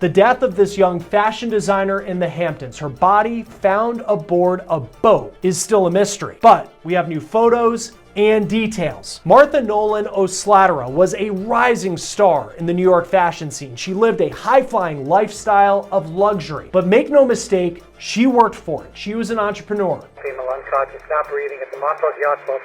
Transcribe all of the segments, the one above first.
The death of this young fashion designer in the Hamptons, her body found aboard a boat, is still a mystery. But we have new photos and details. Martha Nolan-O'Slatarra was a rising star in the New York fashion scene. She lived a high-flying lifestyle of luxury. But make no mistake, she worked for it. She was an entrepreneur. Female unconscious, not breathing at the Montauk Yacht Club.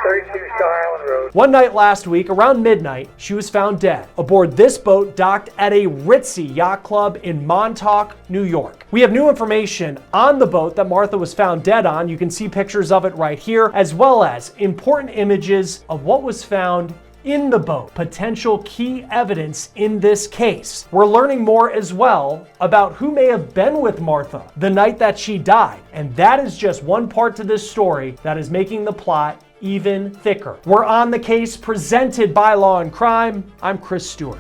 32 Star Island Road. One night last week, around midnight, she was found dead aboard this boat docked at a ritzy yacht club in Montauk, New York. We have new information on the boat that Martha was found dead on. You can see pictures of it right here, as well as important images of what was found in the boat, potential key evidence in this case. We're learning more as well about who may have been with Martha the night that she died. And that is just one part to this story that is making the plot even thicker. We're on the case, presented by Law&Crime. I'm Chris Stewart.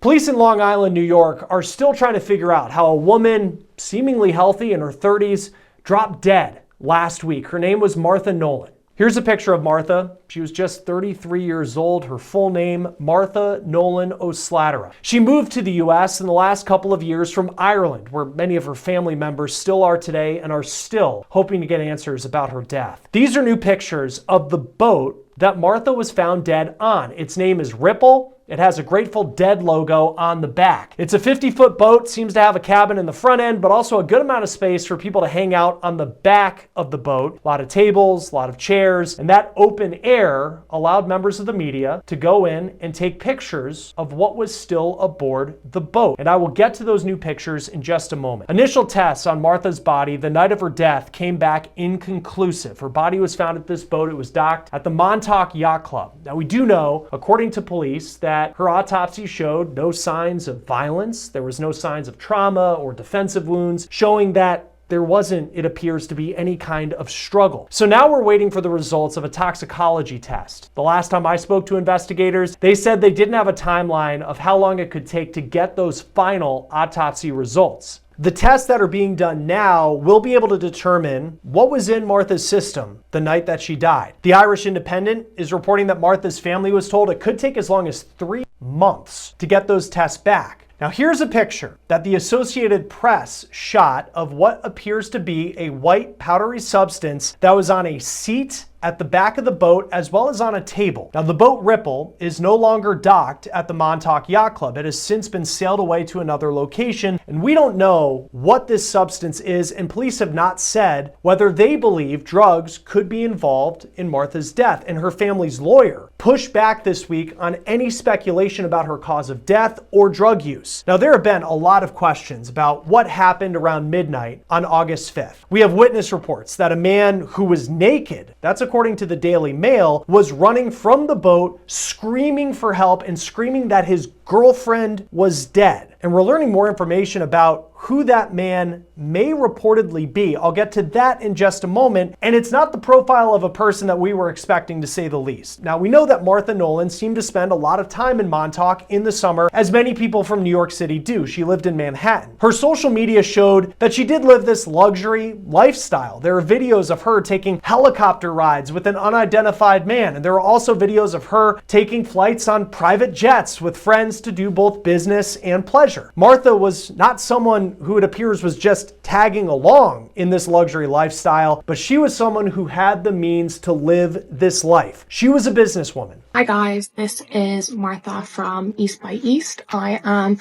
Police in Long Island, New York are still trying to figure out how a woman, seemingly healthy in her 30s, dropped dead last week. Her name was Martha Nolan. Here's a picture of Martha. She was just 33 years old. Her full name, Martha Nolan-O'Slatarra. She moved to the US in the last couple of years from Ireland, where many of her family members still are today and are still hoping to get answers about her death. These are new pictures of the boat that Martha was found dead on. Its name is Ripple. It has a Grateful Dead logo on the back. It's a 50-foot boat, seems to have a cabin in the front end, but also a good amount of space for people to hang out on the back of the boat. A lot of tables, a lot of chairs, and that open air allowed members of the media to go in and take pictures of what was still aboard the boat. And I will get to those new pictures in just a moment. Initial tests on Martha's body the night of her death came back inconclusive. Her body was found at this boat. It was docked at the Montauk Yacht Club. Now we do know, according to police, that her autopsy showed no signs of violence. There was no signs of trauma or defensive wounds, showing that there wasn't, it appears to be, any kind of struggle. So now we're waiting for the results of a toxicology test. The last time I spoke to investigators, they said they didn't have a timeline of how long it could take to get those final autopsy results. The tests that are being done now will be able to determine what was in Martha's system the night that she died. The Irish Independent is reporting that Martha's family was told it could take as long as 3 months to get those tests back. Now here's a picture that the Associated Press shot of what appears to be a white powdery substance that was on a seat at the back of the boat as well as on a table. Now the boat Ripple is no longer docked at the Montauk Yacht Club. It has since been sailed away to another location, and we don't know what this substance is, and police have not said whether they believe drugs could be involved in Martha's death. And her family's lawyer pushed back this week on any speculation about her cause of death or drug use. Now there have been a lot of questions about what happened around midnight on August 5th. We have witness reports that a man who was naked, that's according to the Daily Mail, was running from the boat, screaming for help and screaming that his girlfriend was dead. And we're learning more information about who that man may reportedly be. I'll get to that in just a moment. And it's not the profile of a person that we were expecting, to say the least. Now, we know that Martha Nolan seemed to spend a lot of time in Montauk in the summer, as many people from New York City do. She lived in Manhattan. Her social media showed that she did live this luxury lifestyle. There are videos of her taking helicopter rides with an unidentified man. And there are also videos of her taking flights on private jets with friends to do both business and pleasure. Martha was not someone who it appears was just tagging along in this luxury lifestyle, but she was someone who had the means to live this life. She was a businesswoman. Hi guys, this is Martha from East by East. I am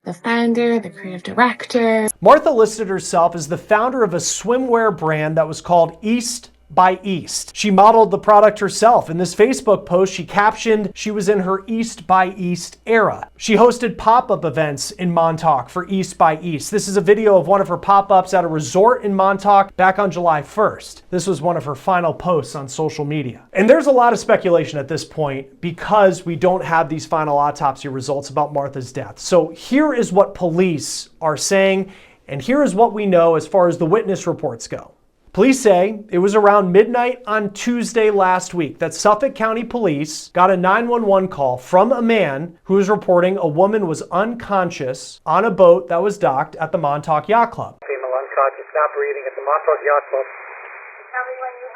the founder, the creative director. Martha listed herself as the founder of a swimwear brand that was called East by East. She modeled the product herself. In this Facebook post, she captioned she was in her East by East era. She hosted pop-up events in Montauk for East by East. This is a video of one of her pop-ups at a resort in Montauk back on July 1st. This was one of her final posts on social media. And there's a lot of speculation at this point because we don't have these final autopsy results about Martha's death. So here is what police are saying, and here is what we know as far as the witness reports go. Police say it was around midnight on Tuesday last week that Suffolk County Police got a 911 call from a man who was reporting a woman was unconscious on a boat that was docked at the Montauk Yacht Club. Female unconscious, not breathing at the Montauk Yacht Club.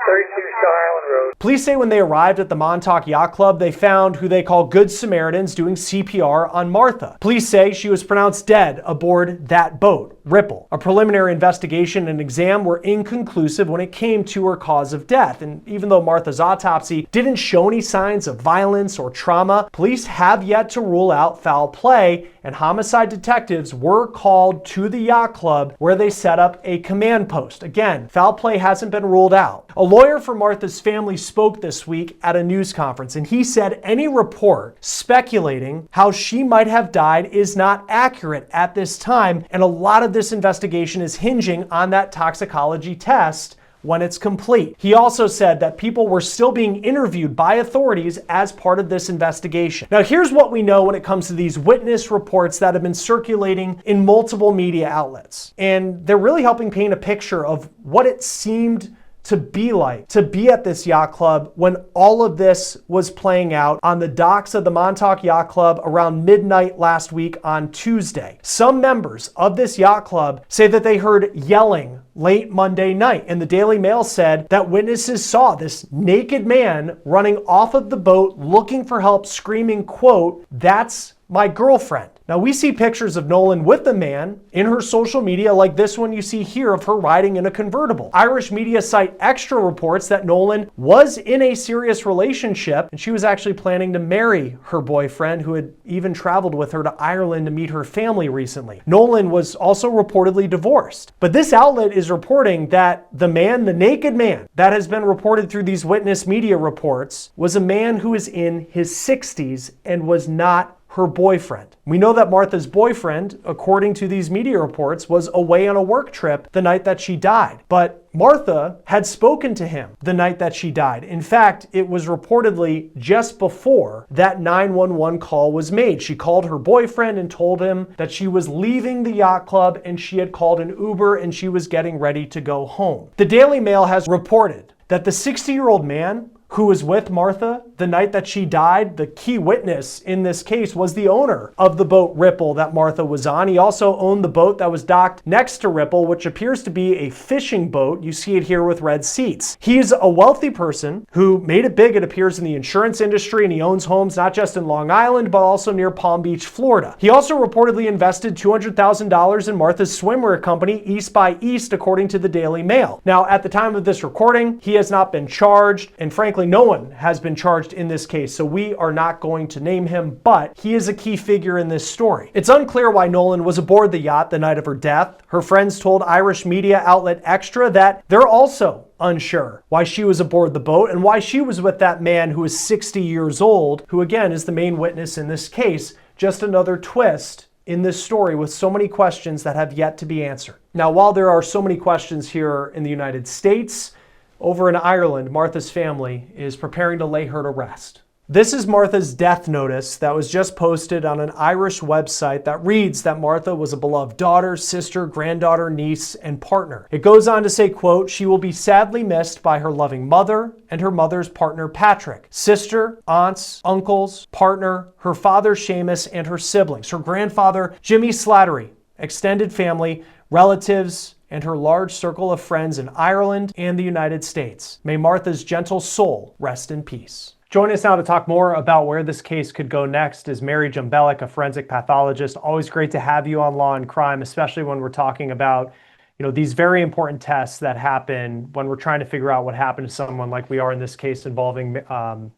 32 Star Island Road. Police say when they arrived at the Montauk Yacht Club, they found who they call Good Samaritans doing CPR on Martha. Police say she was pronounced dead aboard that boat, Ripple. A preliminary investigation and exam were inconclusive when it came to her cause of death. And even though Martha's autopsy didn't show any signs of violence or trauma, police have yet to rule out foul play, and homicide detectives were called to the yacht club where they set up a command post. Again, foul play hasn't been ruled out. A lawyer for Martha's family spoke this week at a news conference, and he said any report speculating how she might have died is not accurate at this time, and a lot of this investigation is hinging on that toxicology test when it's complete. He also said that people were still being interviewed by authorities as part of this investigation. Now, here's what we know when it comes to these witness reports that have been circulating in multiple media outlets. And they're really helping paint a picture of what it seemed to be like to be at this yacht club when all of this was playing out on the docks of the Montauk Yacht Club around midnight last week on Tuesday. Some members of this yacht club say that they heard yelling late Monday night, and the Daily Mail said that witnesses saw this naked man running off of the boat looking for help, screaming, quote, "That's my girlfriend." Now, we see pictures of Nolan with the man in her social media, like this one you see here of her riding in a convertible. Irish media site Extra reports that Nolan was in a serious relationship, and she was actually planning to marry her boyfriend, who had even traveled with her to Ireland to meet her family recently. Nolan was also reportedly divorced. But this outlet is reporting that the man, the naked man, that has been reported through these witness media reports was a man who is in his 60s and was not her boyfriend. We know that Martha's boyfriend, according to these media reports, was away on a work trip the night that she died. But Martha had spoken to him the night that she died. In fact, it was reportedly just before that 911 call was made. She called her boyfriend and told him that she was leaving the yacht club and she had called an Uber and she was getting ready to go home. The Daily Mail has reported that the 60-year-old man who was with Martha the night that she died, the key witness in this case, was the owner of the boat Ripple that Martha was on. He also owned the boat that was docked next to Ripple, which appears to be a fishing boat. You see it here with red seats. He's a wealthy person who made it big, it appears, in the insurance industry, and he owns homes not just in Long Island, but also near Palm Beach, Florida. He also reportedly invested $200,000 in Martha's swimwear company, East by East, according to the Daily Mail. Now, at the time of this recording, he has not been charged, and frankly, no one has been charged in this case, so we are not going to name him, but he is a key figure in this story. It's unclear why Nolan was aboard the yacht the night of her death. Her friends told Irish media outlet Extra that they're also unsure why she was aboard the boat and why she was with that man who is 60 years old, who again is the main witness in this case. Just another twist in this story with so many questions that have yet to be answered. Now, while there are so many questions here in the United States, over in Ireland, Martha's family is preparing to lay her to rest. This is Martha's death notice that was just posted on an Irish website that reads that Martha was a beloved daughter, sister, granddaughter, niece, and partner. It goes on to say, quote, "She will be sadly missed by her loving mother and her mother's partner, Patrick, sister, aunts, uncles, partner, her father, Seamus, and her siblings, her grandfather, Jimmy Slattery, extended family, relatives, and her large circle of friends in Ireland and the United States. May Martha's gentle soul rest in peace." Join us now to talk more about where this case could go next is Mary Jumbelik, a forensic pathologist. Always great to have you on Law and Crime, especially when we're talking about, these very important tests that happen when we're trying to figure out what happened to someone like we are in this case involving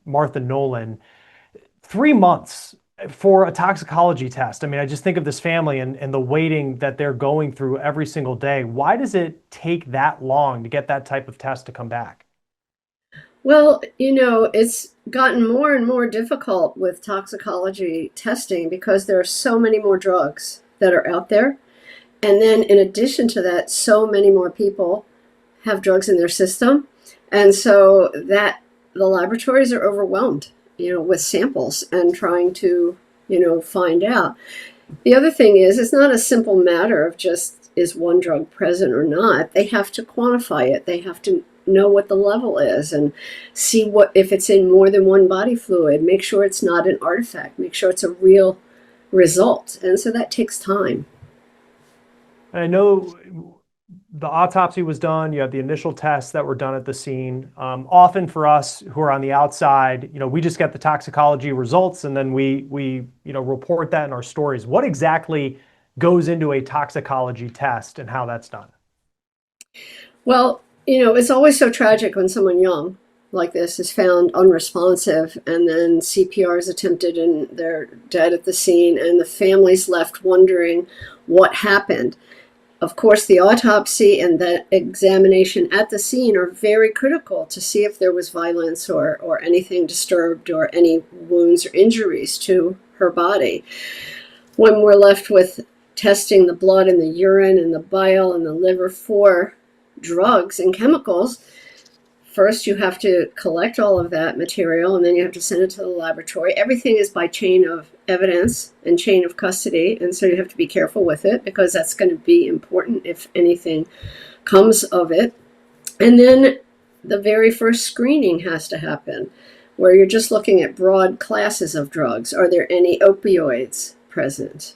Martha Nolan. 3 months for a toxicology test. I mean, I just think of this family and the waiting that they're going through every single day. Why does it take that long to get that type of test to come back? Well, it's gotten more and more difficult with toxicology testing because there are so many more drugs that are out there. And then in addition to that, so many more people have drugs in their system. And so that the laboratories are overwhelmed, with samples and trying to, find out. The other thing is, it's not a simple matter of just, is one drug present or not? They have to quantify it. They have to know what the level is and see if it's in more than one body fluid, make sure it's not an artifact, make sure it's a real result. And so that takes time. I know the autopsy was done, you have the initial tests that were done at the scene. Often for us who are on the outside, we just get the toxicology results and then we report that in our stories. What exactly goes into a toxicology test and how that's done? Well, it's always so tragic when someone young like this is found unresponsive and then CPR is attempted and they're dead at the scene and the family's left wondering what happened. Of course, the autopsy and the examination at the scene are very critical to see if there was violence or anything disturbed or any wounds or injuries to her body. When we're left with testing the blood and the urine and the bile and the liver for drugs and chemicals, first you have to collect all of that material and then you have to send it to the laboratory. Everything is by chain of evidence and chain of custody, and so you have to be careful with it because that's going to be important if anything comes of it. And then the very first screening has to happen where you're just looking at broad classes of drugs. Are there any opioids present?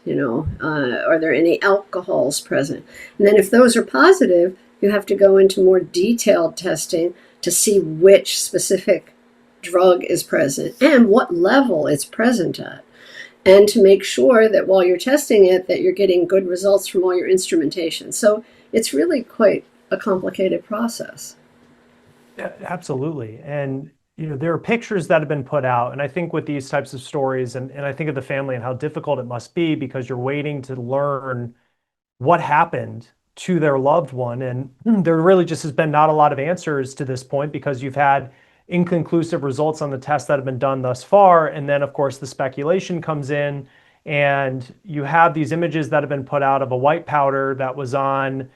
Are there any alcohols present? And then if those are positive, you have to go into more detailed testing to see which specific drug is present and what level it's present at. And to make sure that while you're testing it, that you're getting good results from all your instrumentation. So it's really quite a complicated process. Yeah, absolutely. And there are pictures that have been put out. And I think with these types of stories, and I think of the family and how difficult it must be because you're waiting to learn what happened to their loved one. And there really just has been not a lot of answers to this point because you've had inconclusive results on the tests that have been done thus far. And then, of course, the speculation comes in and you have these images that have been put out of a white powder that was on,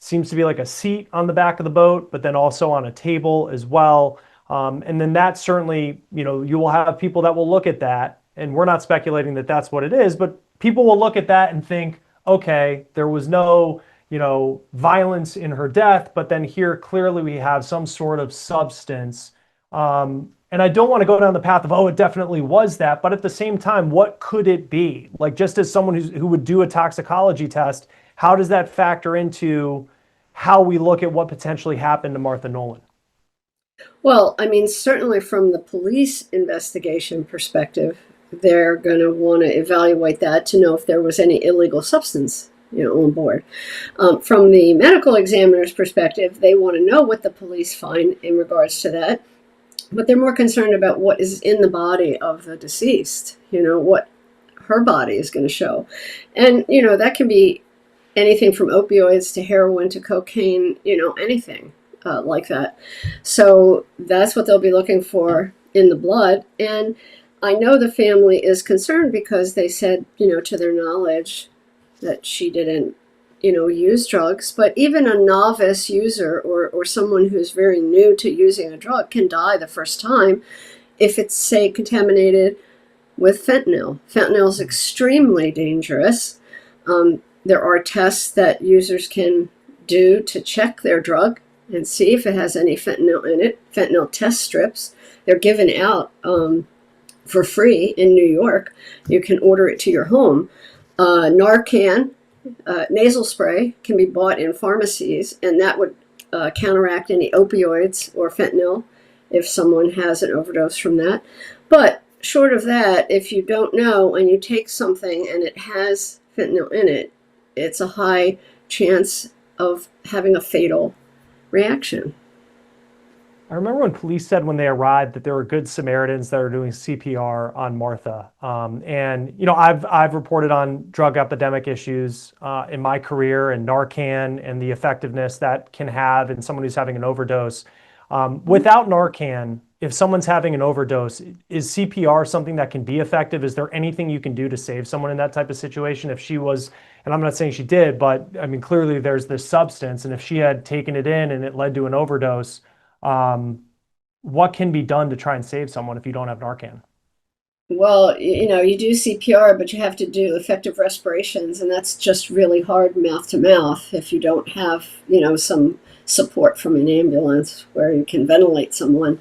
seems to be like a seat on the back of the boat, but then also on a table as well. And then that certainly, you will have people that will look at that, and we're not speculating that that's what it is, but people will look at that and think, okay, there was no violence in her death, but then here clearly we have some sort of substance. And I don't want to go down the path of, oh, it definitely was that, but at the same time, what could it be? Like, just as someone who would do a toxicology test, how does that factor into how we look at what potentially happened to Martha Nolan? Well, certainly from the police investigation perspective, they're going to want to evaluate that to know if there was any illegal substance on board. From the medical examiner's perspective, they want to know what the police find in regards to that, but they're more concerned about what is in the body of the deceased, what her body is going to show. And, that can be anything from opioids to heroin to cocaine, anything like that. So that's what they'll be looking for in the blood. And I know the family is concerned because they said, to their knowledge, that she didn't, use drugs. But even a novice user or someone who's very new to using a drug can die the first time if it's, say, contaminated with fentanyl. Fentanyl is extremely dangerous. There are tests that users can do to check their drug and see if it has any fentanyl in it. Fentanyl test strips. They're given out for free in New York. You can order it to your home. Narcan, nasal spray, can be bought in pharmacies, and that would counteract any opioids or fentanyl if someone has an overdose from that. But short of that, if you don't know and you take something and it has fentanyl in it, it's a high chance of having a fatal reaction. I remember when police said when they arrived that there were good Samaritans that are doing CPR on Martha. I've reported on drug epidemic issues in my career, and Narcan and the effectiveness that can have in someone who's having an overdose. Without Narcan, if someone's having an overdose, is CPR something that can be effective? Is there anything you can do to save someone in that type of situation? If she was, and I'm not saying she did, but clearly there's this substance, and if she had taken it in and it led to an overdose, what can be done to try and save someone if you don't have Narcan? Well, you do CPR, but you have to do effective respirations, and that's just really hard mouth to mouth if you don't have, some support from an ambulance where you can ventilate someone.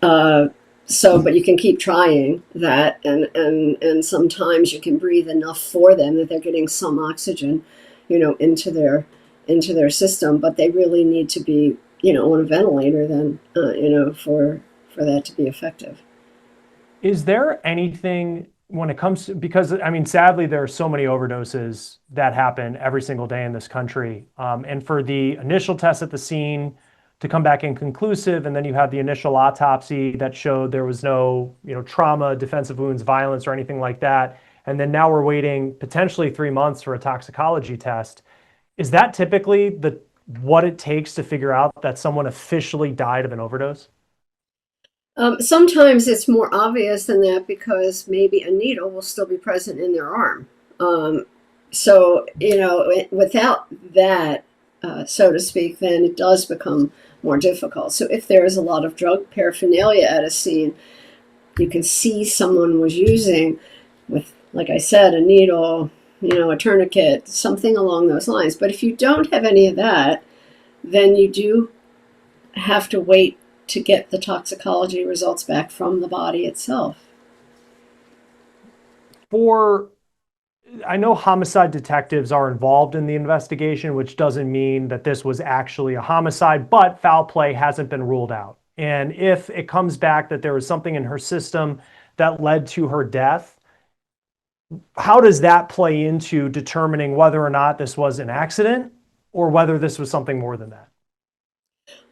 But you can keep trying that, and sometimes you can breathe enough for them that they're getting some oxygen, into into their system, but they really need to be, on a ventilator then, for that to be effective. Is there anything when it comes to, because I mean, sadly, there are so many overdoses that happen every single day in this country. And for the initial test at the scene to come back inconclusive, and then you have the initial autopsy that showed there was no, trauma, defensive wounds, violence, or anything like that. And then now we're waiting potentially 3 months for a toxicology test. Is that typically what it takes to figure out that someone officially died of an overdose? Sometimes it's more obvious than that because maybe a needle will still be present in their arm. So, without that, so to speak, then it does become more difficult. So if there is a lot of drug paraphernalia at a scene, you can see someone was using, with, like I said, a needle, a tourniquet, something along those lines. But if you don't have any of that, then you do have to wait to get the toxicology results back from the body itself. I know homicide detectives are involved in the investigation, which doesn't mean that this was actually a homicide, but foul play hasn't been ruled out. And if it comes back that there was something in her system that led to her death, how does that play into determining whether or not this was an accident or whether this was something more than that?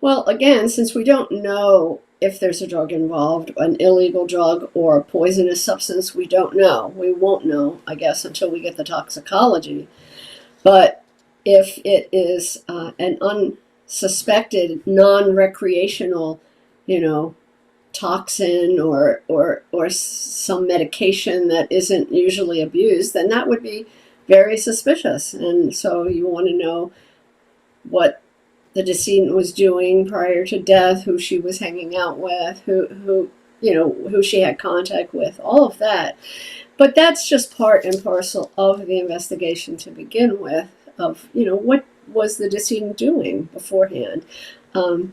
Well, again, since we don't know if there's a drug involved, an illegal drug or a poisonous substance, we don't know. We won't know, I guess, until we get the toxicology. But if it is an unsuspected, non-recreational, toxin or some medication that isn't usually abused, then that would be very suspicious. And so you want to know what the decedent was doing prior to death, who she was hanging out with, who she had contact with, all of that. But that's just part and parcel of the investigation to begin with, of, what was the decedent doing beforehand.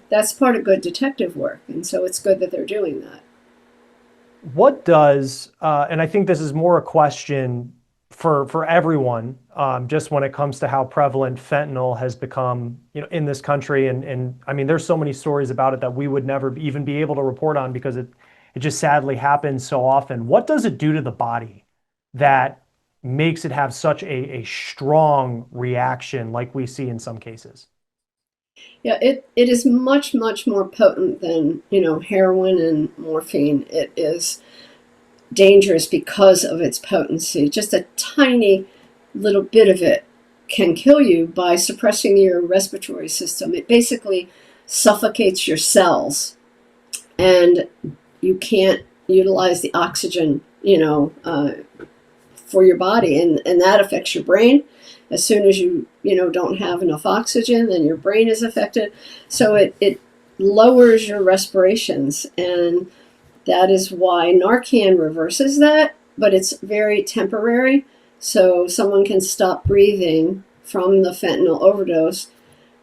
That's part of good detective work, and so it's good that they're doing that. What does, and I think this is more a question for everyone, just when it comes to how prevalent fentanyl has become, in this country. And I mean, there's so many stories about it that we would never even be able to report on because it just sadly happens so often. What does it do to the body that makes it have such a strong reaction like we see in some cases? Yeah, it is much, much more potent than, heroin and morphine. It is dangerous because of its potency. Just a tiny little bit of it can kill you by suppressing your respiratory system. It basically suffocates your cells, and you can't utilize the oxygen, for your body, and that affects your brain. As soon as you don't have enough oxygen, then your brain is affected. So it lowers your respirations, and that is why Narcan reverses that, but it's very temporary. So someone can stop breathing from the fentanyl overdose.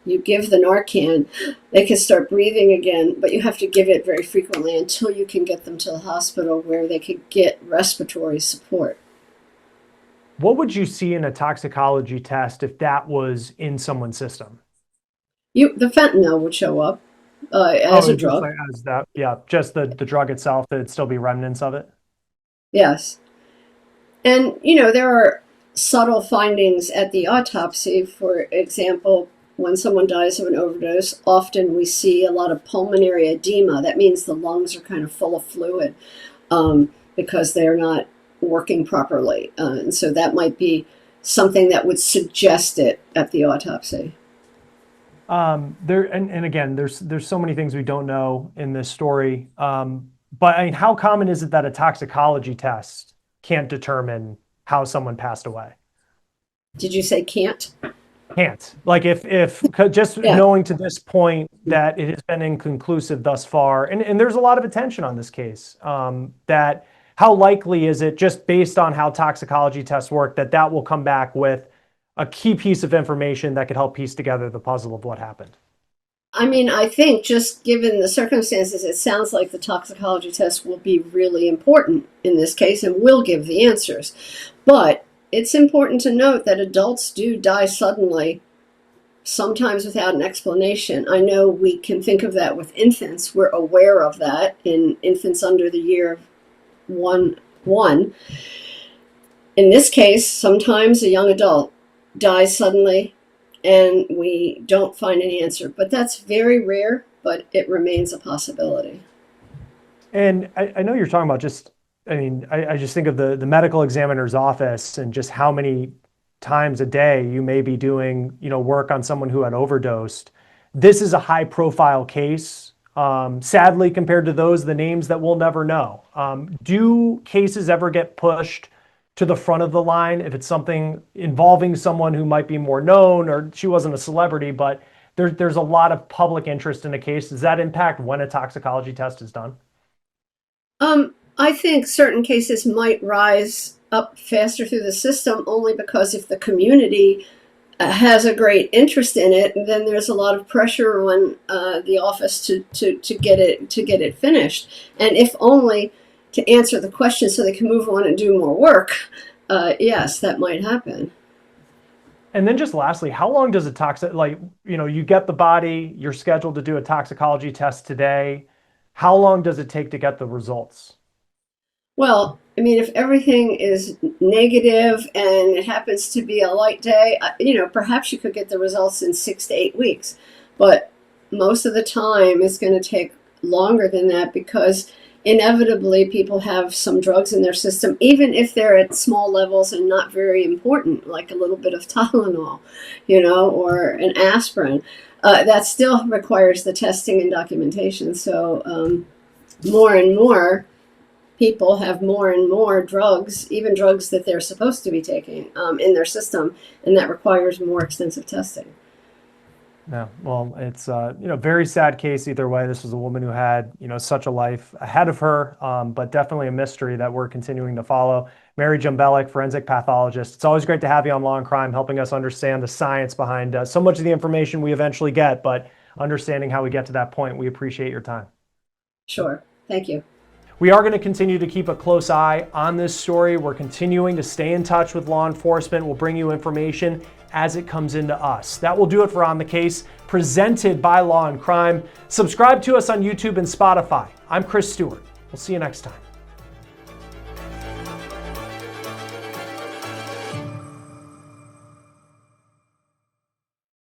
You give the Narcan, they can start breathing again, but you have to give it very frequently until you can get them to the hospital where they could get respiratory support. What would you see in a toxicology test if that was in someone's system? The fentanyl would show up as a drug. Just the drug itself, there'd still be remnants of it? Yes. And, there are subtle findings at the autopsy. For example, when someone dies of an overdose, often we see a lot of pulmonary edema. That means the lungs are kind of full of fluid because they're not working properly. And so that might be something that would suggest it at the autopsy. Again, there's so many things we don't know in this story. But I mean, how common is it that a toxicology test can't determine how someone passed away? Did you say can't? Can't. Like if just knowing to this point that it has been inconclusive thus far, and there's a lot of attention on this case, that how likely is it, just based on how toxicology tests work, that will come back with a key piece of information that could help piece together the puzzle of what happened? I mean, I think just given the circumstances, it sounds like the toxicology test will be really important in this case and will give the answers. But it's important to note that adults do die suddenly sometimes without an explanation. I know we can think of that with infants. We're aware of that in infants under the year of one. In this case, sometimes a young adult dies suddenly and we don't find any answer. But that's very rare, but it remains a possibility. And I know you're talking about just, I just think of the medical examiner's office and just how many times a day you may be doing, work on someone who had overdosed. This is a high profile case, sadly, compared to the names that we'll never know. Do cases ever get pushed to the front of the line if it's something involving someone who might be more known, or she wasn't a celebrity, but there's a lot of public interest in a case? Does that impact when a toxicology test is done? I think certain cases might rise up faster through the system only because if the community has a great interest in it, then there's a lot of pressure on the office to get it finished. And if only to answer the question so they can move on and do more work, yes, that might happen. And then just lastly, how long does you get the body, you're scheduled to do a toxicology test today. How long does it take to get the results? Well, if everything is negative and it happens to be a light day, perhaps you could get the results in 6 to 8 weeks. But most of the time it's going to take longer than that because inevitably people have some drugs in their system, even if they're at small levels and not very important, like a little bit of Tylenol, or an aspirin. That still requires the testing and documentation. So more and more people have more and more drugs, even drugs that they're supposed to be taking in their system, and that requires more extensive testing. Yeah, well, it's very sad case either way. This was a woman who had such a life ahead of her, but definitely a mystery that we're continuing to follow. Mary Jumbelik, forensic pathologist. It's always great to have you on Law and Crime, helping us understand the science behind so much of the information we eventually get, but understanding how we get to that point. We appreciate your time. Sure, thank you. We are going to continue to keep a close eye on this story. We're continuing to stay in touch with law enforcement. We'll bring you information as it comes into us. That will do it for On the Case, presented by Law and Crime. Subscribe to us on YouTube and Spotify. I'm Chris Stewart. We'll see you next time.